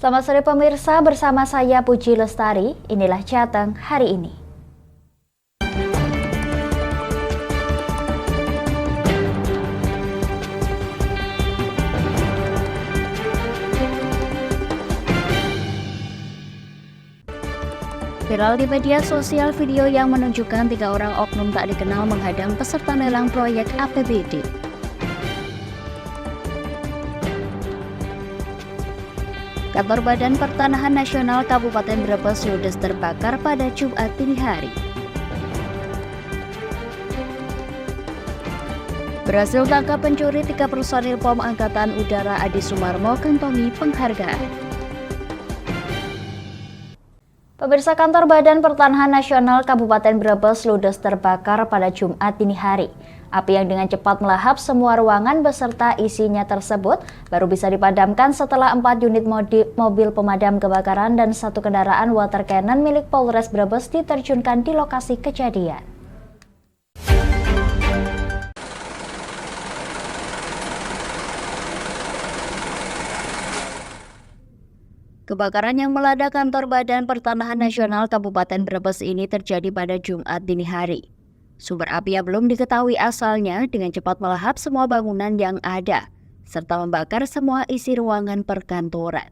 Selamat sore pemirsa, bersama saya Puji Lestari, inilah Jateng hari ini. Viral di media sosial video yang menunjukkan 3 orang oknum tak dikenal menghadang peserta lelang proyek APBD. Kantor Badan Pertanahan Nasional Kabupaten Brebes ludes terbakar pada Jumat dini hari. Berhasil tangkap pencuri 3 personil POM Angkatan Udara Adi Sumarmo kantongi penghargaan. Pemirsa, Kantor Badan Pertanahan Nasional Kabupaten Brebes ludes terbakar pada Jumat dini hari. Api yang dengan cepat melahap semua ruangan beserta isinya tersebut baru bisa dipadamkan setelah 4 unit mobil pemadam kebakaran dan 1 kendaraan water cannon milik Polres Brebes diterjunkan di lokasi kejadian. Kebakaran yang melanda Kantor Badan Pertanahan Nasional Kabupaten Brebes ini terjadi pada Jumat dini hari. Sumber api yang belum diketahui asalnya dengan cepat melahap semua bangunan yang ada, serta membakar semua isi ruangan perkantoran.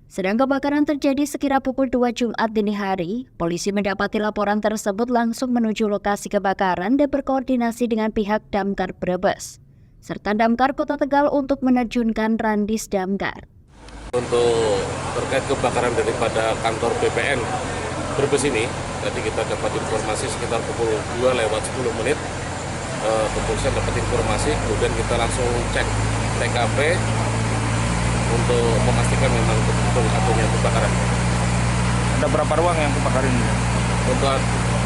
Sedang kebakaran terjadi sekira pukul 2 Jumat dini hari, polisi mendapati laporan tersebut langsung menuju lokasi kebakaran dan berkoordinasi dengan pihak Damkar Brebes, serta Damkar Kota Tegal untuk menerjunkan Randis Damkar. Untuk terkait kebakaran daripada kantor BPN Brebes ini, tadi kita dapat informasi sekitar pukul 2:10 kepolisian dapat informasi, kemudian kita langsung cek TKP untuk memastikan memang betul adanya kebakaran. Ada berapa ruang yang kebakaran? Untuk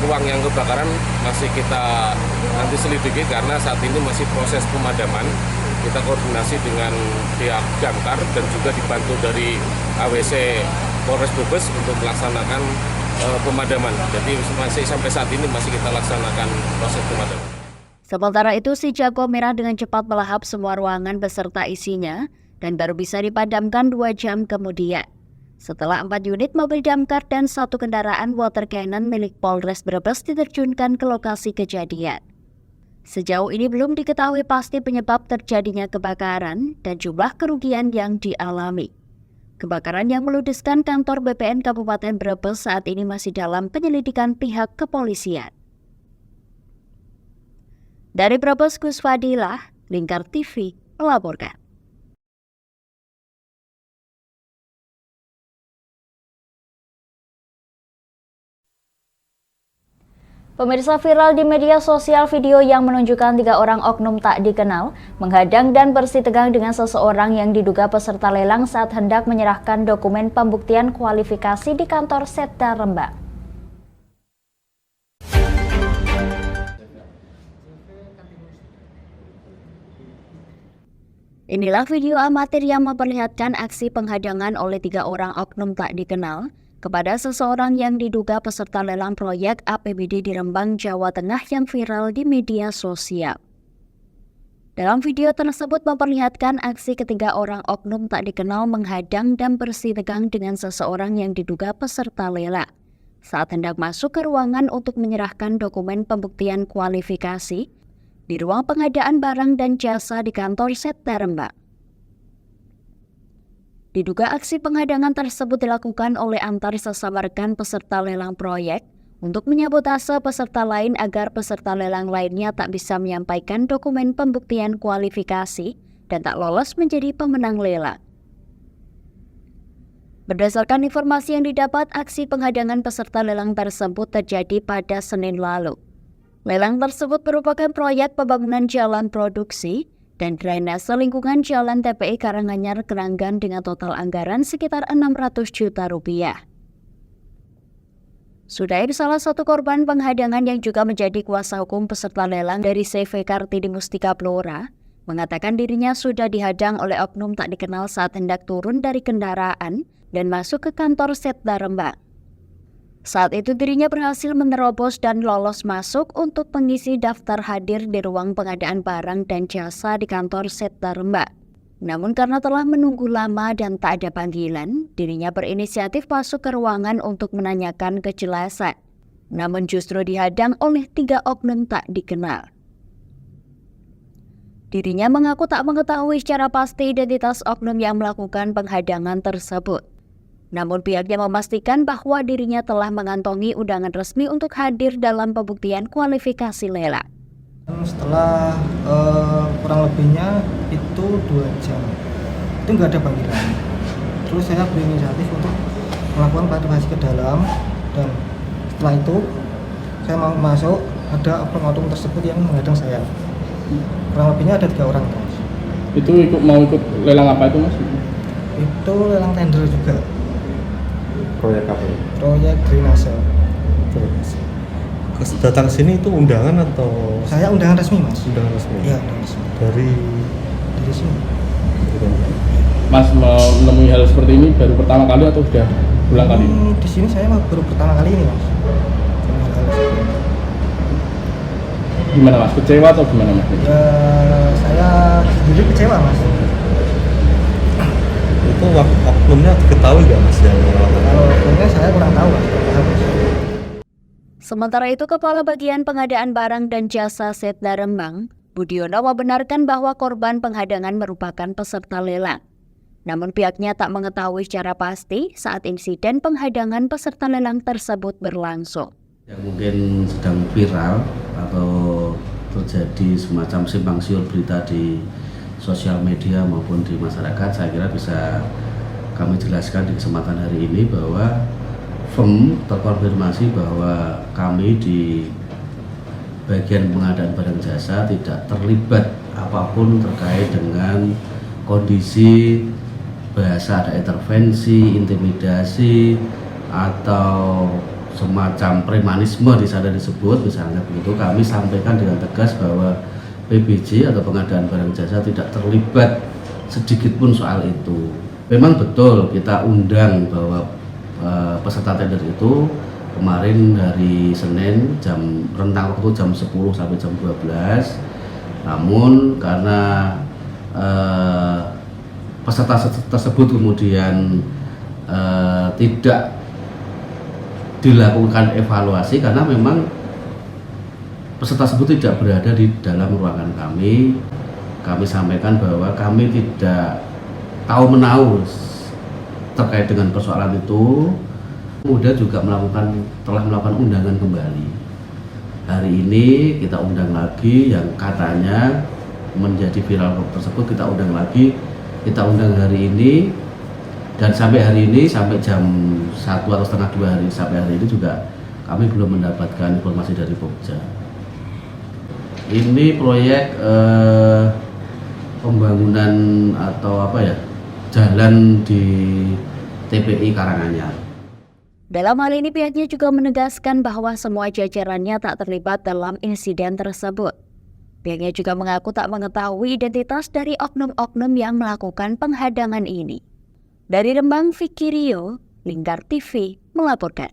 ruang yang kebakaran masih kita nanti selidiki karena saat ini masih proses pemadaman. Kita koordinasi dengan pihak Damkar dan juga dibantu dari AWC Polres Brebes untuk melaksanakan pemadaman. Jadi masih sampai saat ini masih kita laksanakan proses pemadaman. Sementara itu, si jago merah dengan cepat melahap semua ruangan beserta isinya dan baru bisa dipadamkan 2 jam kemudian. Setelah 4 unit mobil damkar dan 1 kendaraan water cannon milik Polres Brebes diterjunkan ke lokasi kejadian. Sejauh ini belum diketahui pasti penyebab terjadinya kebakaran dan jumlah kerugian yang dialami. Kebakaran yang meludeskan kantor BPN Kabupaten Brebes saat ini masih dalam penyelidikan pihak kepolisian. Dari Brebes, Kusfadilah, Lingkar TV melaporkan. Pemirsa, viral di media sosial video yang menunjukkan 3 orang oknum tak dikenal menghadang dan bersitegang dengan seseorang yang diduga peserta lelang saat hendak menyerahkan dokumen pembuktian kualifikasi di kantor Setda Rembang. Inilah video amatir yang memperlihatkan aksi penghadangan oleh 3 orang oknum tak dikenal kepada seseorang yang diduga peserta lelang proyek APBD di Rembang, Jawa Tengah yang viral di media sosial. Dalam video tersebut memperlihatkan aksi ketiga orang oknum tak dikenal menghadang dan bersitegang dengan seseorang yang diduga peserta lelang saat hendak masuk ke ruangan untuk menyerahkan dokumen pembuktian kualifikasi di ruang pengadaan barang dan jasa di kantor Setda Rembang. Diduga aksi penghadangan tersebut dilakukan oleh antar sesama rekan peserta lelang proyek untuk menyabotase peserta lain agar peserta lelang lainnya tak bisa menyampaikan dokumen pembuktian kualifikasi dan tak lolos menjadi pemenang lelang. Berdasarkan informasi yang didapat, aksi penghadangan peserta lelang tersebut terjadi pada Senin lalu. Lelang tersebut merupakan proyek pembangunan jalan produksi dan drainase lingkungan Jalan TPI Karanganyar Keranggan dengan total anggaran sekitar 600 juta rupiah. Sudair, salah satu korban penghadangan yang juga menjadi kuasa hukum peserta lelang dari CV Kartini Mustika Blora, mengatakan dirinya sudah dihadang oleh oknum tak dikenal saat hendak turun dari kendaraan dan masuk ke kantor Setda Rembang. Saat itu dirinya berhasil menerobos dan lolos masuk untuk mengisi daftar hadir di ruang pengadaan barang dan jasa di kantor Setda Rembang. Namun karena telah menunggu lama dan tak ada panggilan, dirinya berinisiatif masuk ke ruangan untuk menanyakan kejelasan. Namun justru dihadang oleh 3 oknum tak dikenal. Dirinya mengaku tak mengetahui secara pasti identitas oknum yang melakukan penghadangan tersebut. Namun pihaknya memastikan bahwa dirinya telah mengantongi undangan resmi untuk hadir dalam pembuktian kualifikasi lelang. Setelah kurang lebihnya itu 2 jam, itu nggak ada panggilan. Terus saya berinisiatif untuk melakukan klarifikasi ke dalam, dan setelah itu saya mau masuk, ada oknum-oknum tersebut yang menghadang saya. Kurang lebihnya ada 3 orang. Itu mau ikut lelang apa itu, Mas? Itu lelang tender juga. Proyek apa? Proyek drainase. Datang sini itu undangan atau? Saya undangan resmi, Mas. Undangan resmi? Iya, undangan resmi. Dari sini. Mas menemui hal seperti ini baru pertama kali atau sudah berulang kali? Di sini saya baru pertama kali ini, Mas. Gimana, Mas? Kecewa atau gimana, Mas? Ya, saya sendiri kecewa, Mas. Itu oknumnya diketahui nggak, Mas, yang melakukan? Kalau oknumnya saya kurang tahu, Mas. Sementara itu, Kepala Bagian Pengadaan Barang dan Jasa Setda Rembang, Budiono, membenarkan bahwa korban penghadangan merupakan peserta lelang. Namun pihaknya tak mengetahui secara pasti saat insiden penghadangan peserta lelang tersebut berlangsung. Yang mungkin sedang viral atau terjadi semacam simpang siur berita di sosial media maupun di masyarakat, saya kira bisa kami jelaskan di kesempatan hari ini bahwa firm terkonfirmasi bahwa kami di bagian pengadaan barang jasa tidak terlibat apapun terkait dengan kondisi bahasa ada intervensi, intimidasi, atau semacam premanisme di sana disebut, misalnya begitu. Kami sampaikan dengan tegas bahwa PBJ atau pengadaan barang jasa tidak terlibat sedikit pun soal itu. Memang betul kita undang bahwa peserta tender itu kemarin dari Senin rentang waktu jam 10 sampai jam 12. Namun karena peserta tersebut kemudian tidak dilakukan evaluasi karena memang peserta tersebut tidak berada di dalam ruangan kami. Kami sampaikan bahwa kami tidak tahu menahu terkait dengan persoalan itu. Kemudian juga telah melakukan undangan kembali. Hari ini kita undang lagi yang katanya menjadi viral tersebut, kita undang lagi. Kita undang hari ini, dan sampai hari ini, sampai jam 1 atau setengah 2 hari sampai hari ini juga kami belum mendapatkan informasi dari Pokja. Ini proyek pembangunan atau jalan di TPI Karanganyar. Dalam hal ini pihaknya juga menegaskan bahwa semua jajarannya tak terlibat dalam insiden tersebut. Pihaknya juga mengaku tak mengetahui identitas dari oknum-oknum yang melakukan penghadangan ini. Dari Rembang, Vicky Rio, Lingkar TV melaporkan.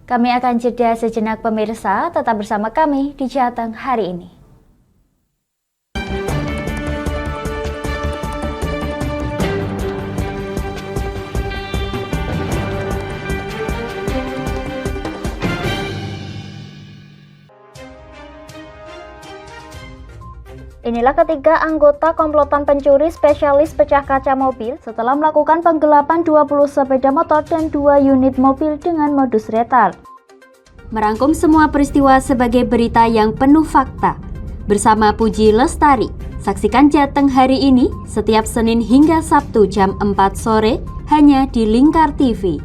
Kami akan jeda sejenak pemirsa, tetap bersama kami di Jateng hari ini. Inilah ketiga anggota komplotan pencuri spesialis pecah kaca mobil setelah melakukan penggelapan 20 sepeda motor dan 2 unit mobil dengan modus retard. Merangkum semua peristiwa sebagai berita yang penuh fakta. Bersama Puji Lestari, saksikan Jateng hari ini setiap Senin hingga Sabtu jam 4 sore hanya di Lingkar TV.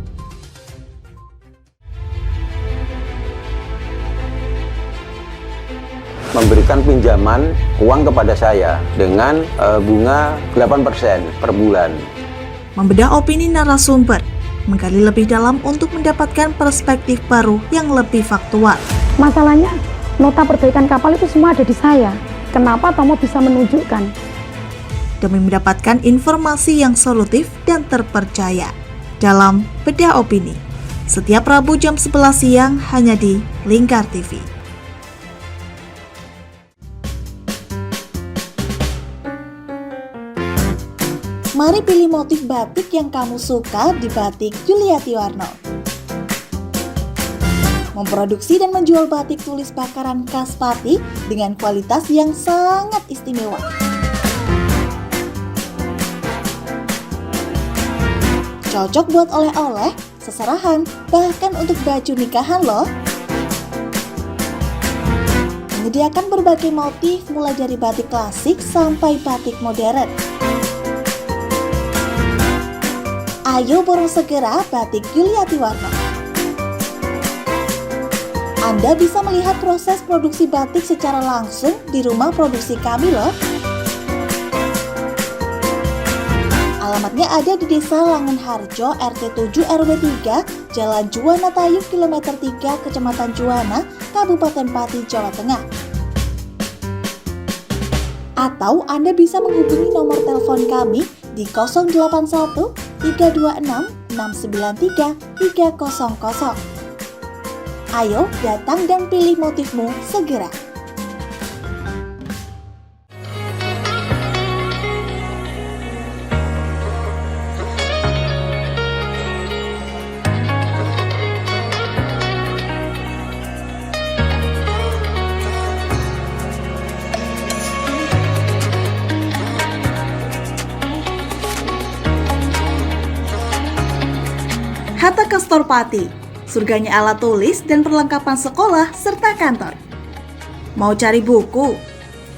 Memberikan pinjaman uang kepada saya dengan bunga 8% per bulan. Membedah opini narasumber, menggali lebih dalam untuk mendapatkan perspektif baru yang lebih faktual. Masalahnya, nota perbaikan kapal itu semua ada di saya. Kenapa Tomo bisa menunjukkan? Demi mendapatkan informasi yang solutif dan terpercaya. Dalam Bedah Opini, Setiap Rabu jam 11 siang hanya di Lingkar TV. Mari pilih motif batik yang kamu suka di Batik Yuliati Warno. Memproduksi dan menjual batik tulis bakaran khas Pati dengan kualitas yang sangat istimewa. Cocok buat oleh-oleh, seserahan, bahkan untuk baju nikahan loh. Menyediakan berbagai motif mulai dari batik klasik sampai batik modern. Ayo borong segera Batik Yuliati Warno. Anda bisa melihat proses produksi batik secara langsung di rumah produksi kami loh. Alamatnya ada di Desa Langenharjo, RT 7 RW 3, Jalan Juwana Tayu, Kilometer 3, Kecamatan Juwana, Kabupaten Pati, Jawa Tengah. Atau Anda bisa menghubungi nomor telepon kami di 081 326 693 300. Ayo datang dan pilih motifmu segera. Hatta Kastor Pati, surganya alat tulis dan perlengkapan sekolah serta kantor. Mau cari buku?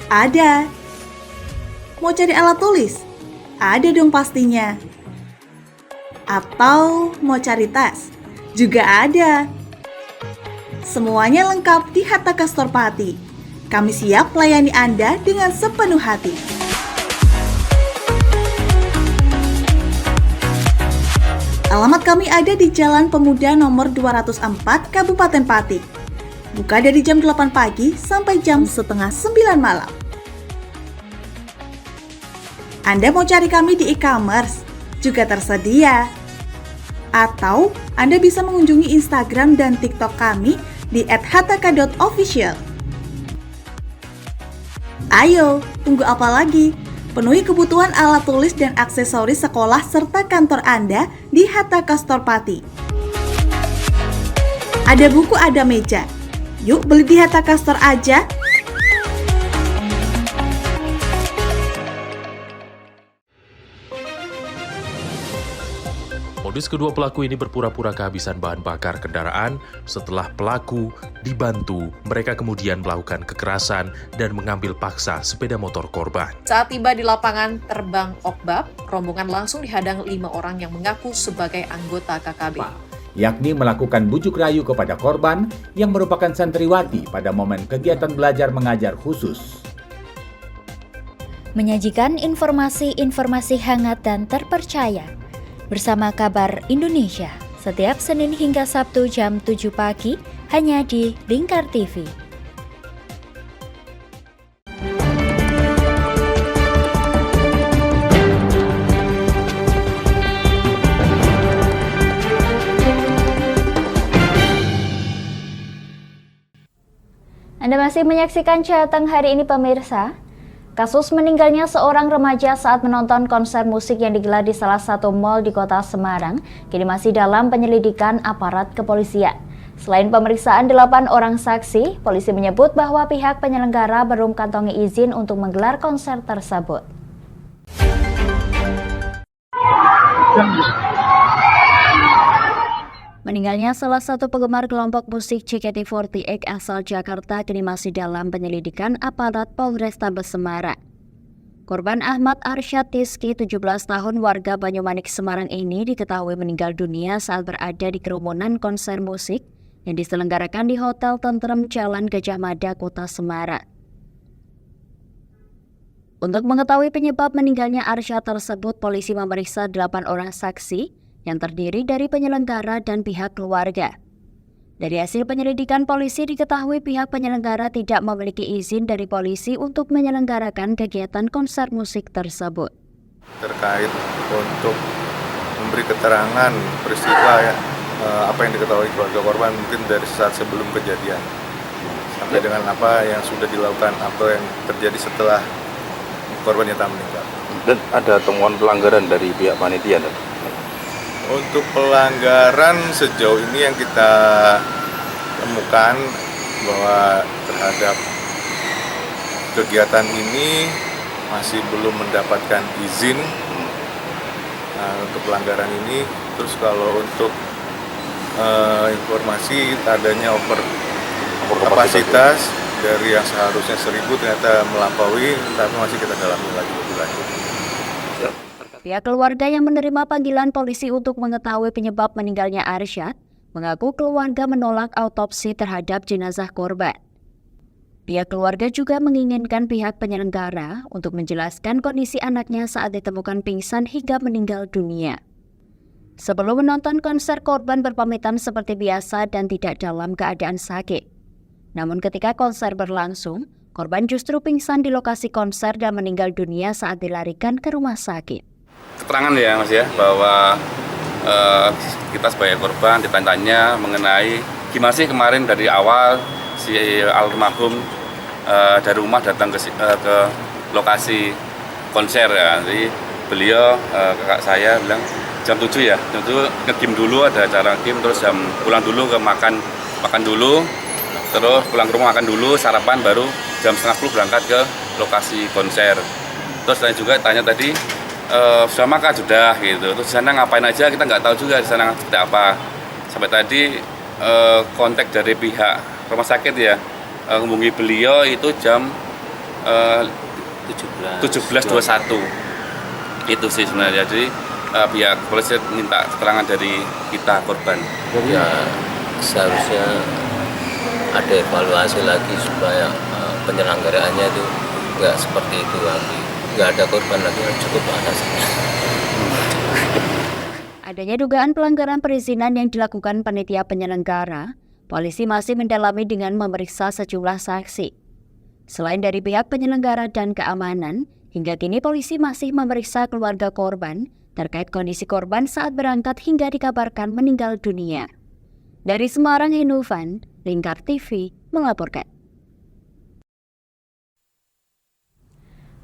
Ada. Mau cari alat tulis? Ada dong pastinya. Atau mau cari tas? Juga ada. Semuanya lengkap di Hatta Kastor Pati. Kami siap melayani Anda dengan sepenuh hati. Alamat kami ada di Jalan Pemuda nomor 204, Kabupaten Pati. Buka dari jam 8 pagi sampai jam setengah 9 malam. Anda mau cari kami di e-commerce? Juga tersedia. Atau Anda bisa mengunjungi Instagram dan TikTok kami di @hattaka.official. Ayo, tunggu apa lagi? Penuhi kebutuhan alat tulis dan aksesoris sekolah serta kantor Anda di Hatta Kastor Pati. Ada buku, ada meja. Yuk beli di Hatta Kastor aja. Modus kedua pelaku ini berpura-pura kehabisan bahan bakar kendaraan. Setelah pelaku dibantu, mereka kemudian melakukan kekerasan dan mengambil paksa sepeda motor korban. Saat tiba di lapangan terbang Okbab, rombongan langsung dihadang 5 orang yang mengaku sebagai anggota KKB. Yakni melakukan bujuk rayu kepada korban yang merupakan santriwati pada momen kegiatan belajar mengajar khusus. Menyajikan informasi-informasi hangat dan terpercaya bersama Kabar Indonesia, setiap Senin hingga Sabtu jam 7 pagi, hanya di Lingkar TV. Anda masih menyaksikan Jateng hari ini pemirsa. Kasus meninggalnya seorang remaja saat menonton konser musik yang digelar di salah satu mal di kota Semarang kini masih dalam penyelidikan aparat kepolisian. Selain pemeriksaan 8 orang saksi, polisi menyebut bahwa pihak penyelenggara belum kantongi izin untuk menggelar konser tersebut. Meninggalnya salah satu penggemar kelompok musik JKT48 asal Jakarta kini masih dalam penyelidikan aparat Polrestabes Semarang. Korban Ahmad Arsyad Rizky, 17 tahun warga Banyumanik, Semarang ini diketahui meninggal dunia saat berada di kerumunan konser musik yang diselenggarakan di Hotel Tentrem Jalan Gajah Mada, Kota Semarang. Untuk mengetahui penyebab meninggalnya Arsyad tersebut, polisi memeriksa 8 orang saksi yang terdiri dari penyelenggara dan pihak keluarga. Dari hasil penyelidikan polisi diketahui pihak penyelenggara tidak memiliki izin dari polisi untuk menyelenggarakan kegiatan konser musik tersebut. Terkait untuk memberi keterangan peristiwa ya apa yang diketahui keluarga korban mungkin dari saat sebelum kejadian sampai dengan apa yang sudah dilakukan atau yang terjadi setelah korban nyata meninggal. Dan ada temuan pelanggaran dari pihak panitia? Untuk pelanggaran sejauh ini yang kita temukan bahwa terhadap kegiatan ini masih belum mendapatkan izin untuk pelanggaran ini. Terus kalau untuk informasi adanya over kapasitas dari yang seharusnya 1.000 ternyata melampaui, tapi masih kita dalami lagi lebih lanjut. Pihak keluarga yang menerima panggilan polisi untuk mengetahui penyebab meninggalnya Arsyad mengaku keluarga menolak autopsi terhadap jenazah korban. Pihak keluarga juga menginginkan pihak penyelenggara untuk menjelaskan kondisi anaknya saat ditemukan pingsan hingga meninggal dunia. Sebelum menonton konser, korban berpamitan seperti biasa dan tidak dalam keadaan sakit. Namun ketika konser berlangsung, korban justru pingsan di lokasi konser dan meninggal dunia saat dilarikan ke rumah sakit. Keterangan ya Mas ya, bahwa kita sebagai korban ditanya mengenai gimana sih kemarin dari awal si almarhum dari rumah datang ke lokasi konser ya. Jadi beliau, kakak saya bilang jam 7 ya, jam 7 nge-game dulu, ada acara game, terus jam pulang dulu ke makan dulu, terus pulang ke rumah makan dulu, sarapan, baru jam 9:30 berangkat ke lokasi konser. Terus saya juga tanya tadi, sudah makan sudah gitu, terus di sana ngapain aja kita nggak tahu juga di sana seperti apa. Sampai tadi kontak dari pihak rumah sakit ya, menghubungi beliau itu jam 17.21 itu sih sebenarnya. Jadi pihak polisi minta keterangan dari kita korban. Ya seharusnya ada evaluasi lagi supaya penyelenggaraannya itu nggak seperti itu lagi. Nggak ada korban lagi, cukup alasannya. Adanya dugaan pelanggaran perizinan yang dilakukan panitia penyelenggara, polisi masih mendalami dengan memeriksa sejumlah saksi. Selain dari pihak penyelenggara dan keamanan, hingga kini polisi masih memeriksa keluarga korban terkait kondisi korban saat berangkat hingga dikabarkan meninggal dunia. Dari Semarang, Hinovan, Lingkar TV melaporkan.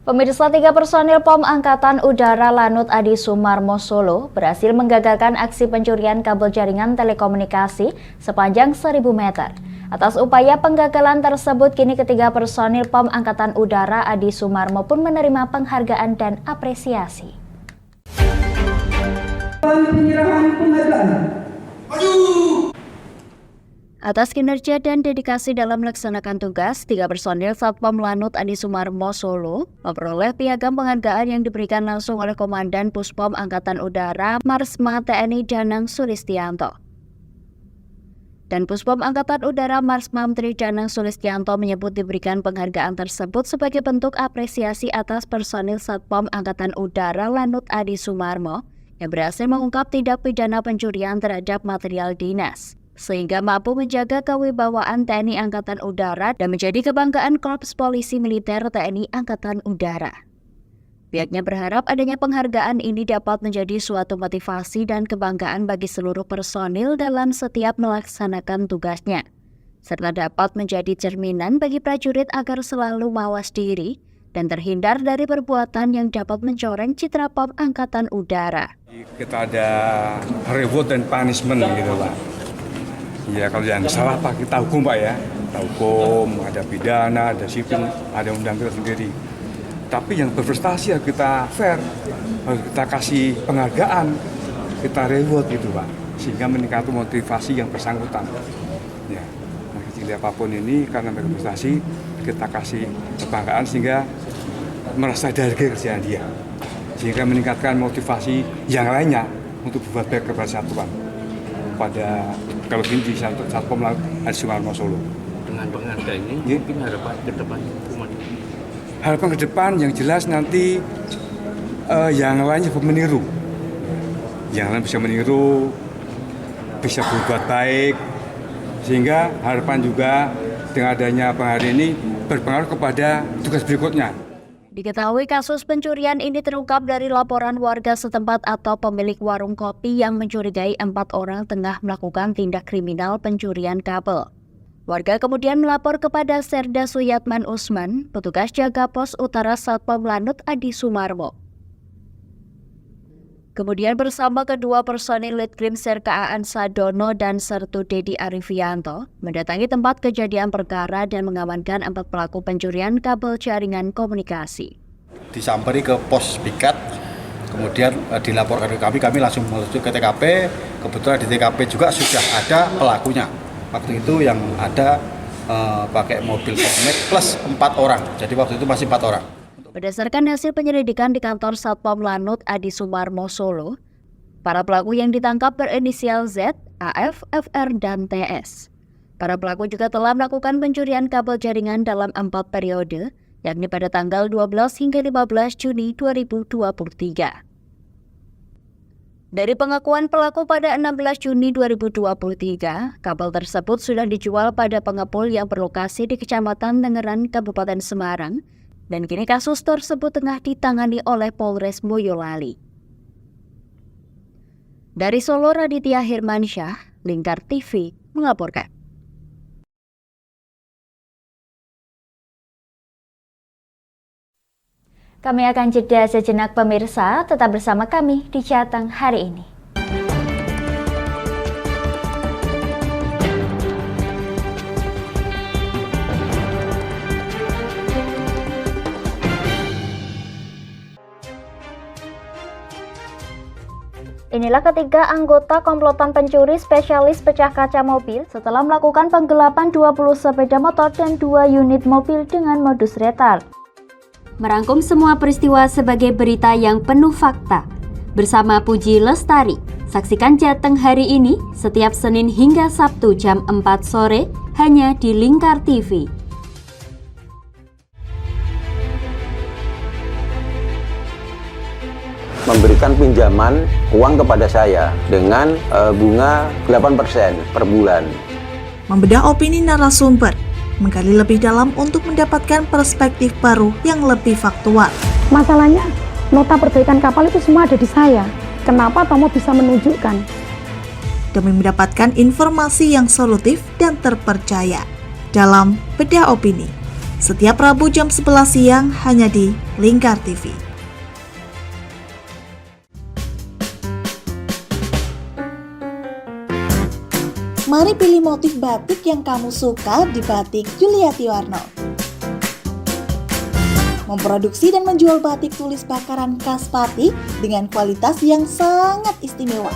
Pemirsa, 3 personil POM Angkatan Udara Lanut Adi Sumarmo Solo berhasil menggagalkan aksi pencurian kabel jaringan telekomunikasi sepanjang 1.000 meter. Atas upaya penggagalan tersebut, kini ketiga personil POM Angkatan Udara Adi Sumarmo pun menerima penghargaan dan apresiasi. Atas kinerja dan dedikasi dalam melaksanakan tugas, 3 personil Satpam Lanut Adi Sumarmo Solo memperoleh piagam penghargaan yang diberikan langsung oleh Komandan Puspom Angkatan Udara Marsma TNI Danang Sulistianto. Dan Puspom Angkatan Udara Marsma Tri Danang Sulistianto menyebut diberikan penghargaan tersebut sebagai bentuk apresiasi atas personil Satpam Angkatan Udara Lanut Adi Sumarmo yang berhasil mengungkap tindak pidana pencurian terhadap material dinas, sehingga mampu menjaga kewibawaan TNI Angkatan Udara dan menjadi kebanggaan Korps Polisi Militer TNI Angkatan Udara. Pihaknya berharap adanya penghargaan ini dapat menjadi suatu motivasi dan kebanggaan bagi seluruh personil dalam setiap melaksanakan tugasnya, serta dapat menjadi cerminan bagi prajurit agar selalu mawas diri dan terhindar dari perbuatan yang dapat mencoreng citra POM Angkatan Udara. Kita ada reward dan punishment gitu Pak. Ya kalau yang salah Pak kita hukum Pak ya, kita hukum, ada pidana, ada sipil, ada undang-undang sendiri. Tapi yang berprestasi ya kita fair, harus kita kasih penghargaan, kita reward gitu Pak, sehingga meningkatkan motivasi yang bersangkutan. Ya, nah, kecil apapun ini karena berprestasi kita kasih penghargaan sehingga merasa dihargai kerjaan dia, sehingga meningkatkan motivasi yang lainnya untuk berbuat baik kepada satuan. Pada kalau ini di Satpam Adi Sumarmo Solo. Dengan penghargaan ini, mungkin harapan ke depan gimana? Harapan ke depan yang jelas nanti yang lainnya meniru. Yang lain bisa meniru, bisa berbuat baik, sehingga harapan juga dengan adanya penghargaan ini berpengaruh kepada tugas berikutnya. Diketahui kasus pencurian ini terungkap dari laporan warga setempat atau pemilik warung kopi yang mencurigai 4 orang tengah melakukan tindak kriminal pencurian kabel. Warga kemudian melapor kepada Serda Suyatman Usman, petugas jaga pos utara Satpam Lanut Adi Sumarmo. Kemudian bersama kedua personil Letkrim Serkaan Sadono dan Sertu Dedi Arifianto mendatangi tempat kejadian perkara dan mengamankan 4 pelaku pencurian kabel jaringan komunikasi. Disamperi ke pos piket, kemudian dilaporkan ke kami langsung menuju ke TKP. Kebetulan di TKP juga sudah ada pelakunya. Waktu itu yang ada pakai mobil Komnet plus 4 orang, jadi waktu itu masih 4 orang. Berdasarkan hasil penyelidikan di kantor Satpam Lanut Adi Sumarmo Solo, para pelaku yang ditangkap berinisial Z, AF, FR, dan TS. Para pelaku juga telah melakukan pencurian kabel jaringan dalam 4 periode, yakni pada tanggal 12 hingga 15 Juni 2023. Dari pengakuan pelaku pada 16 Juni 2023, kabel tersebut sudah dijual pada pengepul yang berlokasi di Kecamatan Tengeran, Kabupaten Semarang, dan kini kasus tersebut tengah ditangani oleh Polres Boyolali. Dari Solo, Raditya Hirmansyah, Lingkar TV, melaporkan. Kami akan jeda sejenak pemirsa, tetap bersama kami di Jateng hari ini. Inilah ketiga anggota komplotan pencuri spesialis pecah kaca mobil setelah melakukan penggelapan 20 sepeda motor dan 2 unit mobil dengan modus retard. Merangkum semua peristiwa sebagai berita yang penuh fakta. Bersama Puji Lestari, saksikan Jateng hari ini setiap Senin hingga Sabtu jam 4 sore hanya di Lingkar TV. Memberikan pinjaman uang kepada saya dengan bunga 8% per bulan. Membedah opini narasumber, menggali lebih dalam untuk mendapatkan perspektif baru yang lebih faktual. Masalahnya, nota perbaikan kapal itu semua ada di saya. Kenapa Tomo bisa menunjukkan? Demi mendapatkan informasi yang solutif dan terpercaya. Dalam Bedah Opini, setiap Rabu jam 11 siang hanya di Lingkar TV. Mari pilih motif batik yang kamu suka di Batik Yuliati Warno. Memproduksi dan menjual batik tulis bakaran khas Pati dengan kualitas yang sangat istimewa.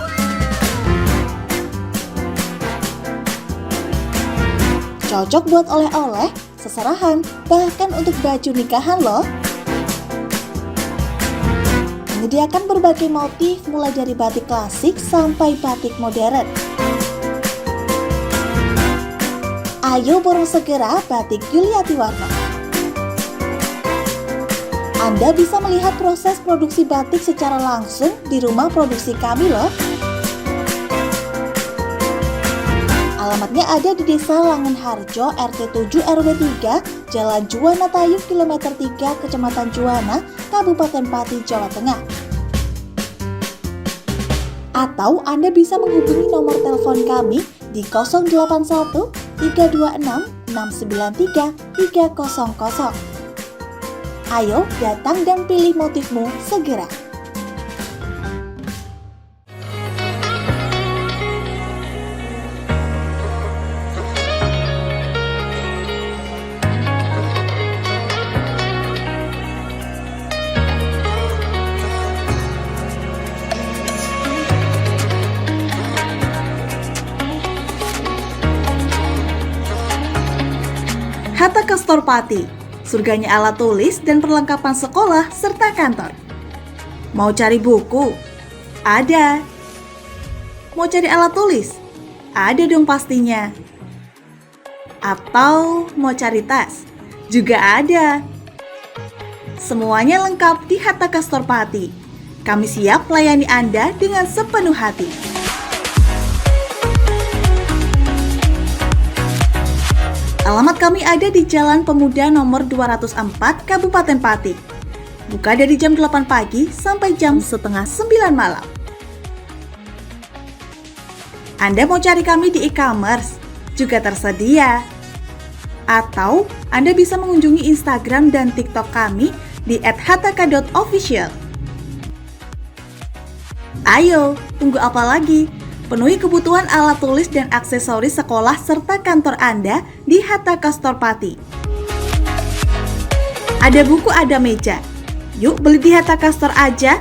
Cocok buat oleh-oleh, seserahan, bahkan untuk baju nikahan loh. Menyediakan berbagai motif mulai dari batik klasik sampai batik modern. Ayo borong segera Batik Yuliati Warno. Anda bisa melihat proses produksi batik secara langsung di rumah produksi kami loh. Alamatnya ada di Desa Langenharjo, RT 7 RW 3, Jalan Juwana Tayu, Kilometer 3, Kecamatan Juwana, Kabupaten Pati, Jawa Tengah. Atau Anda bisa menghubungi nomor telepon kami di 081 326 693 300. Ayo datang dan pilih motifmu segera. Hatta Kastor Pati, surganya alat tulis dan perlengkapan sekolah serta kantor. Mau cari buku? Ada. Mau cari alat tulis? Ada dong pastinya. Atau mau cari tas? Juga ada. Semuanya lengkap di Hatta Kastor Pati. Kami siap melayani Anda dengan sepenuh hati. Alamat kami ada di Jalan Pemuda nomor 204 Kabupaten Pati. Buka dari jam 8 pagi sampai jam setengah 9 malam. Anda mau cari kami di e-commerce? Juga tersedia. Atau Anda bisa mengunjungi Instagram dan TikTok kami di @hataka.official. Ayo, tunggu apa lagi? Penuhi kebutuhan alat tulis dan aksesoris sekolah serta kantor Anda di Hataka Store Pati. Ada buku, ada meja. Yuk beli di Hataka Store aja.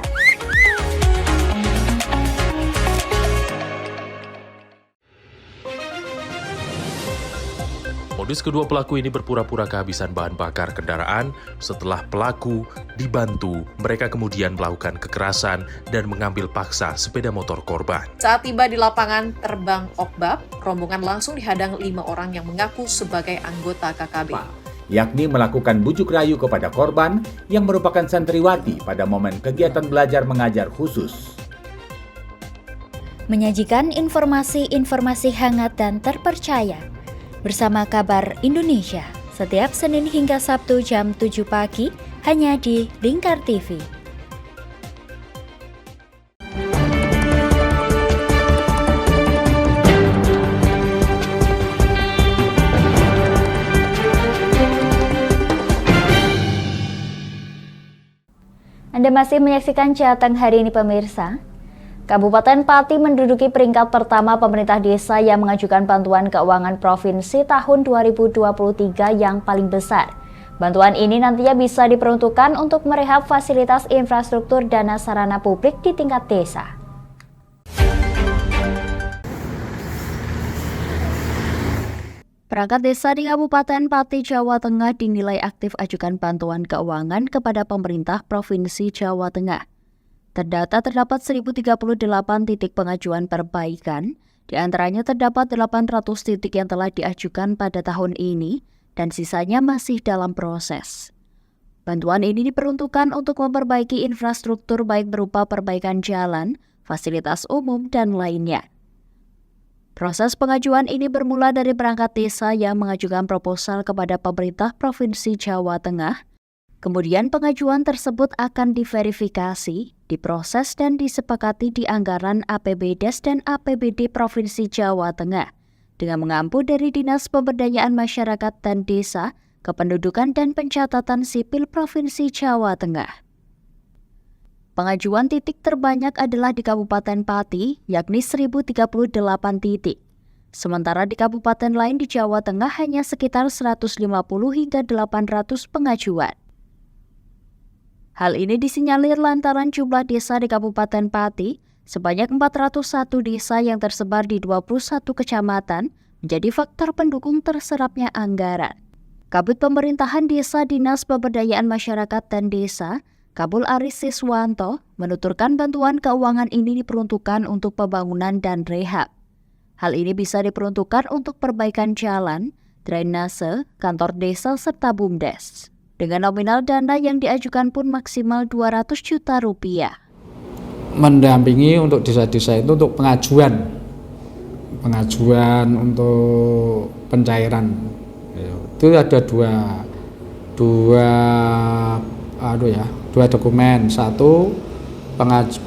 Modus kedua pelaku ini berpura-pura kehabisan bahan bakar kendaraan. Setelah pelaku dibantu, mereka kemudian melakukan kekerasan dan mengambil paksa sepeda motor korban. Saat tiba di lapangan terbang Okbab, rombongan langsung dihadang 5 orang yang mengaku sebagai anggota KKB. Yakni melakukan bujuk rayu kepada korban yang merupakan santriwati pada momen kegiatan belajar mengajar khusus. Menyajikan informasi-informasi hangat dan terpercaya bersama Kabar Indonesia setiap Senin hingga Sabtu jam 7 pagi hanya di Lingkar TV. Anda masih menyaksikan Jateng hari ini pemirsa. Kabupaten Pati menduduki peringkat pertama pemerintah desa yang mengajukan bantuan keuangan provinsi tahun 2023 yang paling besar. Bantuan ini nantinya bisa diperuntukkan untuk merehab fasilitas infrastruktur dan sarana publik di tingkat desa. Perangkat desa di Kabupaten Pati, Jawa Tengah dinilai aktif ajukan bantuan keuangan kepada pemerintah Provinsi Jawa Tengah. Terdata terdapat 1038 titik pengajuan perbaikan, di antaranya terdapat 800 titik yang telah diajukan pada tahun ini, dan sisanya masih dalam proses. Bantuan ini diperuntukkan untuk memperbaiki infrastruktur baik berupa perbaikan jalan, fasilitas umum, dan lainnya. Proses pengajuan ini bermula dari perangkat desa yang mengajukan proposal kepada pemerintah Provinsi Jawa Tengah. Kemudian pengajuan tersebut akan diverifikasi, diproses dan disepakati di anggaran APBDes dan APBD Provinsi Jawa Tengah dengan mengampu dari Dinas Pemberdayaan Masyarakat dan Desa, Kependudukan dan Pencatatan Sipil Provinsi Jawa Tengah. Pengajuan titik terbanyak adalah di Kabupaten Pati, yakni 1038 titik. Sementara di kabupaten lain di Jawa Tengah hanya sekitar 150 hingga 800 pengajuan. Hal ini disinyalir lantaran jumlah desa di Kabupaten Pati sebanyak 401 desa yang tersebar di 21 kecamatan menjadi faktor pendukung terserapnya anggaran. Kabid Pemerintahan Desa Dinas Pemberdayaan Masyarakat dan Desa, Kabul Aris Siswanto, menuturkan bantuan keuangan ini diperuntukkan untuk pembangunan dan rehab. Hal ini bisa diperuntukkan untuk perbaikan jalan, drainase, kantor desa, serta BUMDes. Dengan nominal dana yang diajukan pun maksimal 200 juta rupiah. Mendampingi untuk desa-desa itu untuk pengajuan untuk pencairan. Itu ada dua dokumen. Satu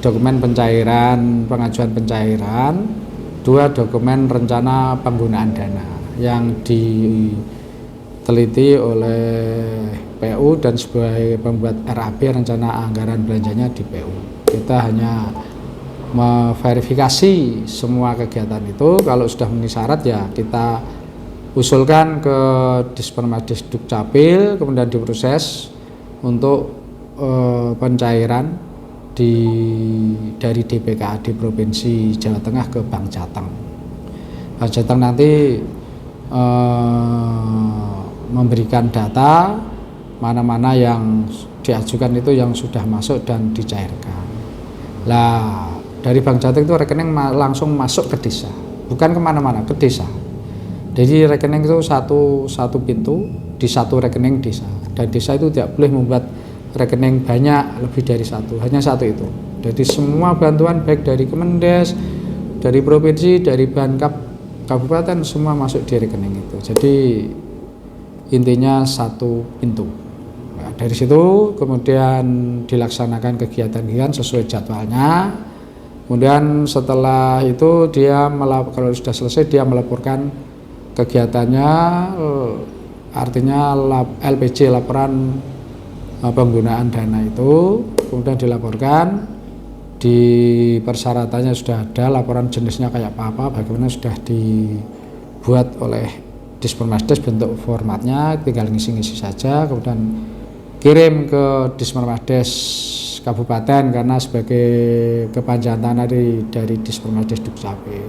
dokumen pengajuan pencairan, dua dokumen rencana penggunaan dana yang diteliti oleh PU dan sebagai pembuat RAB, rencana anggaran belanjanya di PU. Kita hanya memverifikasi semua kegiatan itu. Kalau sudah memenuhi syarat ya kita usulkan ke Dispermas Dukcapil, kemudian diproses untuk pencairan dari DPKAD Provinsi Jawa Tengah ke Bank Jateng. Bank Jateng nanti memberikan data mana-mana yang diajukan itu yang sudah masuk dan dicairkan. Lah dari Bank Jateng itu rekening langsung masuk ke desa, bukan kemana-mana, ke desa. Jadi rekening itu satu pintu di satu rekening desa, dan desa itu tidak boleh membuat rekening banyak lebih dari satu, hanya satu itu. Jadi semua bantuan baik dari Kemendes, dari provinsi, dari Bankap kabupaten semua masuk di rekening itu. Jadi intinya satu pintu, nggak dari situ kemudian dilaksanakan kegiatan-kegiatan sesuai jadwalnya. Kemudian setelah itu dia kalau sudah selesai dia melaporkan kegiatannya, artinya LPJ, laporan penggunaan dana itu, kemudian dilaporkan. Di persyaratannya sudah ada, laporan jenisnya kayak apa, bagaimana sudah dibuat oleh Dispermasdes, bentuk formatnya tinggal ngisi-ngisi saja, kemudian kirim ke Dispermasdes Kabupaten karena sebagai kepanjangan tangan dari Dispermasdes Dukcapil.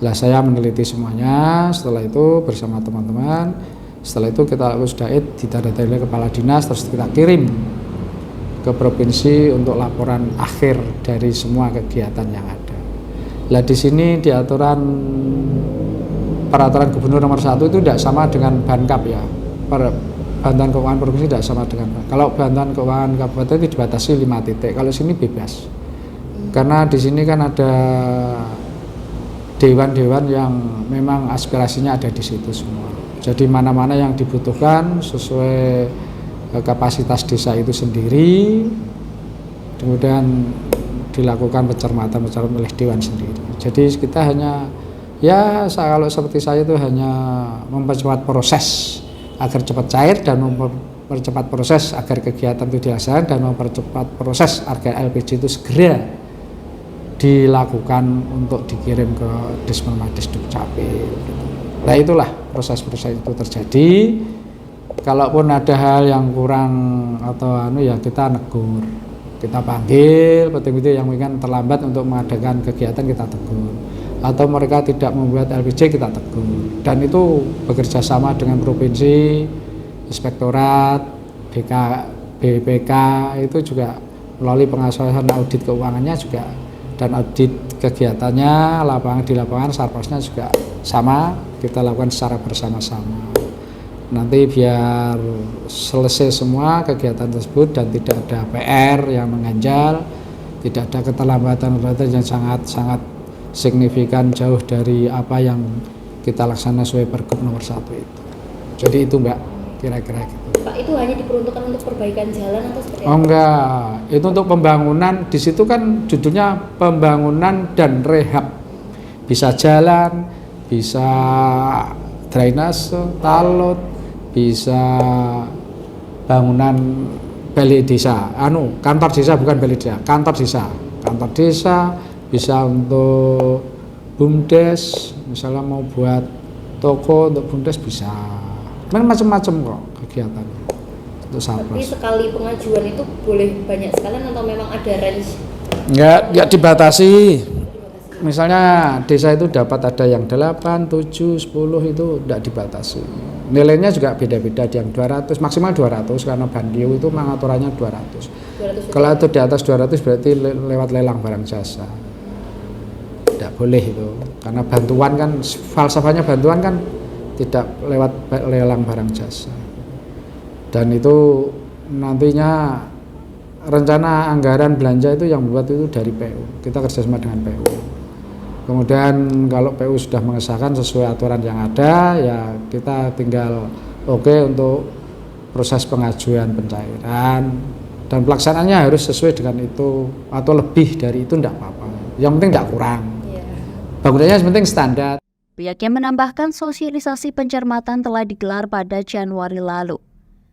Lah saya meneliti semuanya, setelah itu bersama teman-teman, setelah itu kita sudah ditandatangani kepala dinas, terus kita kirim ke provinsi untuk laporan akhir dari semua kegiatan yang ada. Lah di sini di peraturan gubernur nomor 1 itu tidak sama dengan Bankap ya. Bantuan keuangan provinsi tidak sama dengan Bankap. Kalau bantuan keuangan kabupaten itu dibatasi 5 titik. Kalau sini bebas. Karena di sini kan ada dewan-dewan yang memang aspirasinya ada di situ semua. Jadi mana-mana yang dibutuhkan sesuai kapasitas desa itu sendiri, kemudian dilakukan pencermatan oleh dewan sendiri. Jadi kita hanya kalau seperti saya itu hanya mempercepat proses agar cepat cair dan mempercepat proses agar kegiatan itu dilaksanakan dan mempercepat proses agar LPJ itu segera dilakukan untuk dikirim ke Dispermasdes Dukcapil. Nah itulah proses-proses itu terjadi. Kalaupun ada hal yang kurang atau ya kita negur, kita panggil betul-betul yang mungkin terlambat untuk mengadakan kegiatan kita tegur, atau mereka tidak membuat LPJ kita tegur, dan itu bekerja sama dengan provinsi, inspektorat, BPK itu juga melalui pengawasan audit keuangannya juga dan audit kegiatannya di lapangan sarpasnya juga sama, kita lakukan secara bersama-sama. Nanti biar selesai semua kegiatan tersebut dan tidak ada PR yang mengganjal, tidak ada keterlambatan yang sangat signifikan jauh dari apa yang kita laksanakan sesuai Pergub nomor 1 itu. Jadi itu Mbak, kira-kira gitu. Pak, itu hanya diperuntukkan untuk perbaikan jalan atau seperti apa? Oh enggak, itu untuk pembangunan. Di situ kan judulnya pembangunan dan rehab. Bisa jalan, bisa drainase, talut, bisa bangunan balai desa, kantor desa, bukan balai desa, kantor desa, bisa untuk BUMDes, misalnya mau buat toko untuk BUMDes bisa, macam-macam kok kegiatannya untuk sarpras. Tapi sekali pengajuan itu boleh banyak sekali atau memang ada range? Enggak dibatasi. Misalnya desa itu dapat ada yang 8, 7, 10 itu tidak dibatasi. Nilainya juga beda-beda, yang 200, maksimal 200 karena Bandio itu mengaturannya 200. Kalau itu di atas 200 berarti lewat lelang barang jasa. Tidak boleh itu, karena bantuan kan, falsafahnya bantuan kan tidak lewat lelang barang jasa. Dan itu nantinya rencana anggaran belanja itu yang membuat itu dari PU, kita kerjasama dengan PU. Kemudian kalau PU sudah mengesahkan sesuai aturan yang ada, ya kita tinggal untuk proses pengajuan pencairan, dan pelaksanaannya harus sesuai dengan itu atau lebih dari itu tidak apa-apa. Yang penting tidak kurang. Bangunannya yang penting standar. Pihaknya menambahkan sosialisasi pencermatan telah digelar pada Januari lalu.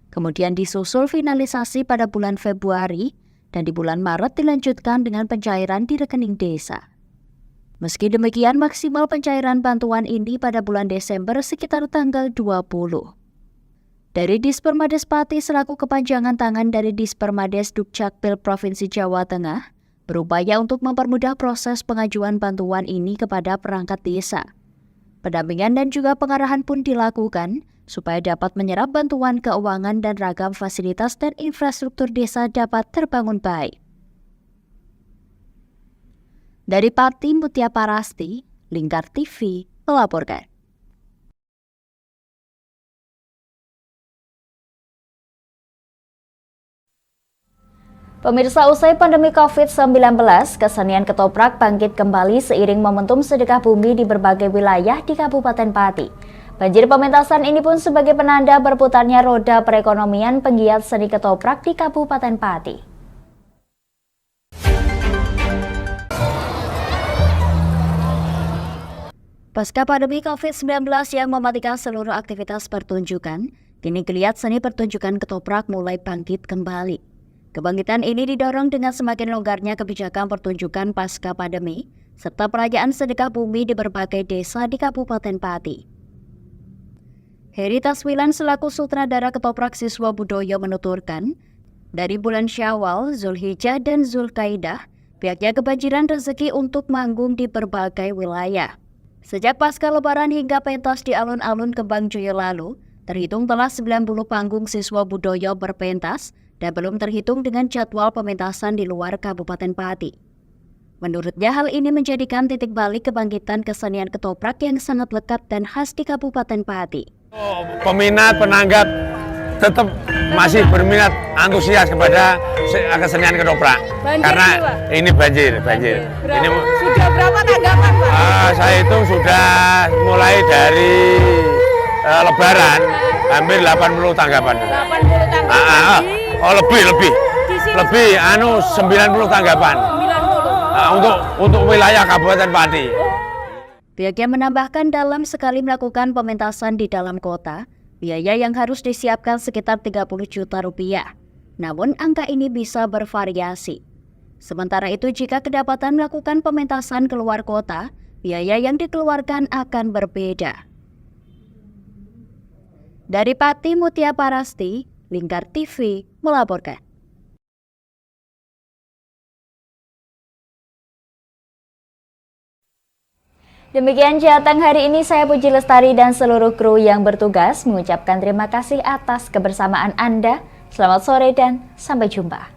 Kemudian disusul finalisasi pada bulan Februari dan di bulan Maret dilanjutkan dengan pencairan di rekening desa. Meski demikian, maksimal pencairan bantuan ini pada bulan Desember sekitar tanggal 20. Dari Dispermades Pati selaku kepanjangan tangan dari Dispermades Dukcapil Provinsi Jawa Tengah, berupaya untuk mempermudah proses pengajuan bantuan ini kepada perangkat desa. Pendampingan dan juga pengarahan pun dilakukan supaya dapat menyerap bantuan keuangan dan ragam fasilitas dan infrastruktur desa dapat terbangun baik. Dari Pati, Mutia Parasti, Lingkar TV, melaporkan. Pemirsa, usai pandemi COVID-19, kesenian ketoprak bangkit kembali seiring momentum sedekah bumi di berbagai wilayah di Kabupaten Pati. Banjir pementasan ini pun sebagai penanda berputarnya roda perekonomian penggiat seni ketoprak di Kabupaten Pati. Pasca pandemi COVID-19 yang mematikan seluruh aktivitas pertunjukan, kini geliat seni pertunjukan ketoprak mulai bangkit kembali. Kebangkitan ini didorong dengan semakin longgarnya kebijakan pertunjukan pasca pandemi, serta perayaan sedekah bumi di berbagai desa di Kabupaten Pati. Heri Taswilan selaku sutradara ketoprak siswa Budoyo menuturkan, dari bulan Syawal, Zulhijjah, dan Zulkaidah, pihaknya kebanjiran rezeki untuk manggung di berbagai wilayah. Sejak pasca lebaran hingga pentas di alun-alun Kembang Joyo lalu, terhitung telah 90 panggung siswa Budoyo berpentas dan belum terhitung dengan jadwal pementasan di luar Kabupaten Pati. Menurutnya hal ini menjadikan titik balik kebangkitan kesenian ketoprak yang sangat lekat dan khas di Kabupaten Pati. Peminat, penanggap tetap masih berminat antusias kepada kesenian ketoprak. Karena juga. Ini banjir. Ini sudah berapa tanggapan, Pak? Saya itu sudah mulai dari Lebaran hampir 80 tanggapan. 80 tanggapan. Lebih 90 tanggapan. 90. Untuk wilayah Kabupaten Pati. Pihaknya menambahkan dalam sekali melakukan pementasan di dalam kota, biaya yang harus disiapkan sekitar 30 juta rupiah. Namun angka ini bisa bervariasi. Sementara itu jika kedapatan melakukan pementasan keluar kota, biaya yang dikeluarkan akan berbeda. Dari Pati, Mutia Parasti, Lingkar TV melaporkan. Demikian Jateng hari ini, saya Puji Lestari dan seluruh kru yang bertugas mengucapkan terima kasih atas kebersamaan Anda. Selamat sore dan sampai jumpa.